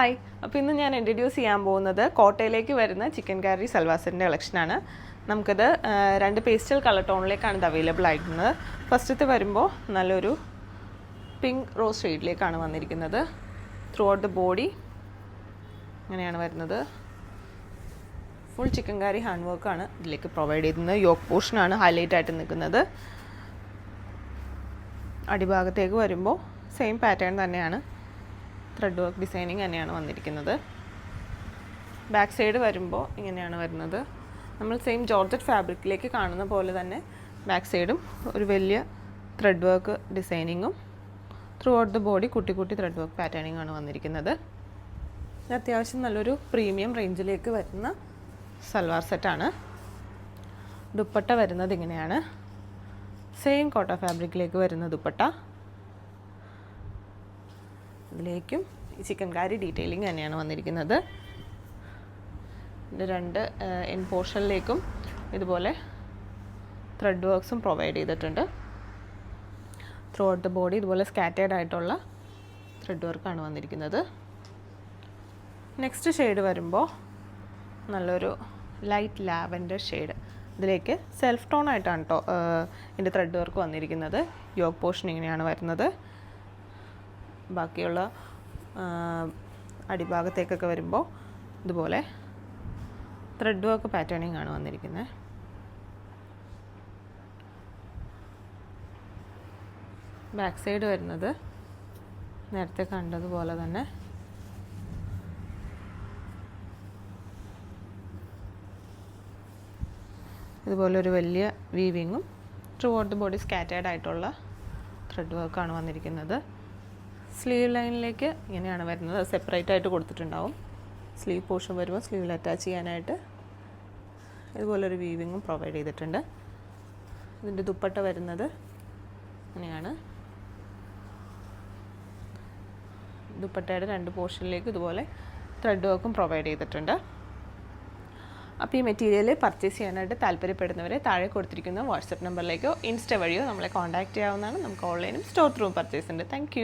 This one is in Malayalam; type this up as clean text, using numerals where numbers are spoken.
ഹായ്, അപ്പോൾ ഇന്ന് ഞാൻ ഇൻട്രൊഡ്യൂസ് ചെയ്യാൻ പോകുന്നത് കോട്ടയിലേക്ക് വരുന്ന ചിക്കൻ കറി സൽവാസിൻ്റെ കളക്ഷനാണ്. നമുക്കത് രണ്ട് പേസ്റ്റൽ കളർ ടോണിലേക്കാണ് ഇത് അവൈലബിൾ ആയിട്ടുള്ളത്. ഫസ്റ്റത്തെ വരുമ്പോൾ നല്ലൊരു പിങ്ക് റോസ് ഷെയ്ഡിലേക്കാണ് വന്നിരിക്കുന്നത്. ത്രൂ ഔട്ട് ദ ബോഡി അങ്ങനെയാണ് വരുന്നത്. ഫുൾ ചിക്കൻ കറി ഹാൻഡ് വർക്കാണ് ഇതിലേക്ക് പ്രൊവൈഡ് ചെയ്യുന്നത്. യോക്ക് പോർഷനാണ് ഹൈലൈറ്റ് ആയിട്ട് നിൽക്കുന്നത്. അടിഭാഗത്തേക്ക് വരുമ്പോൾ സെയിം പാറ്റേൺ തന്നെയാണ്, ത്രെഡ് വർക്ക് ഡിസൈനിങ് തന്നെയാണ് വന്നിരിക്കുന്നത്. ബാക്ക് സൈഡ് വരുമ്പോൾ ഇങ്ങനെയാണ് വരുന്നത്. നമ്മൾ സെയിം ജോർജറ്റ് ഫാബ്രിക്കിലേക്ക് കാണുന്ന പോലെ തന്നെ ബാക്ക് സൈഡും ഒരു വലിയ ത്രെഡ് വർക്ക് ഡിസൈനിങ്ങും ത്രൂ ഔട്ട് ദ ബോഡി കുട്ടി ത്രെഡ് വർക്ക് പാറ്റേണിംഗ് ആണ് വന്നിരിക്കുന്നത്. ഇത് അത്യാവശ്യം നല്ലൊരു പ്രീമിയം റേഞ്ചിലേക്ക് വരുന്ന സൽവാർ സെറ്റാണ്. ദുപ്പട്ട വരുന്നത് ഇങ്ങനെയാണ്. സെയിം കോട്ട ഫാബ്രിക്കിലേക്ക് വരുന്ന ദുപ്പട്ട. ഇതിലേക്കും ഈ ചിക്കൻ കറി ഡീറ്റെയിലിംഗ് തന്നെയാണ് വന്നിരിക്കുന്നത്. ഇത് രണ്ട് എൻ പോർഷനിലേക്കും ഇതുപോലെ ത്രെഡ് വർക്ക്സും പ്രൊവൈഡ് ചെയ്തിട്ടുണ്ട്. ത്രൂ ഔട്ട് ദ ബോഡി ഇതുപോലെ സ്കാറ്റേർഡ് ആയിട്ടുള്ള ത്രെഡ് വർക്കാണ് വന്നിരിക്കുന്നത്. നെക്സ്റ്റ് ഷെയ്ഡ് വരുമ്പോൾ നല്ലൊരു ലൈറ്റ് ലാവൻഡർ ഷെയ്ഡ്. ഇതിലേക്ക് സെൽഫ് ടോൺ ആയിട്ടാണ് കേട്ടോ ഇതിൻ്റെ ത്രെഡ് വർക്ക് വന്നിരിക്കുന്നത്. യോക്ക് പോർഷൻ ഇങ്ങനെയാണ് വരുന്നത്. ബാക്കിയുള്ള അടിഭാഗത്തേക്കൊക്കെ വരുമ്പോൾ ഇതുപോലെ ത്രെഡ് വർക്ക് പാറ്റേണിംഗ് ആണ് വന്നിരിക്കുന്നത്. ബാക്ക് സൈഡ് വരുന്നത് നേരത്തെ കണ്ടതുപോലെ തന്നെ ഇതുപോലെ ഒരു വലിയ വീവിങ്ങും throughout the body scattered ആയിട്ടുള്ള ത്രെഡ് വർക്കാണ് വന്നിരിക്കുന്നത്. സ്ലീവ് ലൈനിലേക്ക് ഇങ്ങനെയാണ് വരുന്നത്. അത് സെപ്പറേറ്റ് ആയിട്ട് കൊടുത്തിട്ടുണ്ടാവും. സ്ലീവ് പോർഷൻ വരുമ്പോൾ സ്ലീവിൽ അറ്റാച്ച് ചെയ്യാനായിട്ട് ഇതുപോലൊരു വീവിങ്ങും പ്രൊവൈഡ് ചെയ്തിട്ടുണ്ട്. ഇതിൻ്റെ ദുപ്പട്ട വരുന്നത് ഇങ്ങനെയാണ്. ദുപ്പട്ടയുടെ രണ്ട് പോർഷനിലേക്ക് ഇതുപോലെ ത്രെഡ് വർക്കും പ്രൊവൈഡ് ചെയ്തിട്ടുണ്ട്. അപ്പോൾ ഈ മെറ്റീരിയൽ പർച്ചേസ് ചെയ്യാനായിട്ട് താല്പര്യപ്പെടുന്നവരെ താഴെ കൊടുത്തിരിക്കുന്ന വാട്സപ്പ് നമ്പറിലേക്കോ ഇൻസ്റ്റ വഴിയോ നമ്മളെ കോൺടാക്റ്റ് ചെയ്യാവുന്നതാണ്. നമുക്ക് ഓൺലൈനും സ്റ്റോർ ത്രൂവും പർച്ചേസ് ഉണ്ട്. താങ്ക്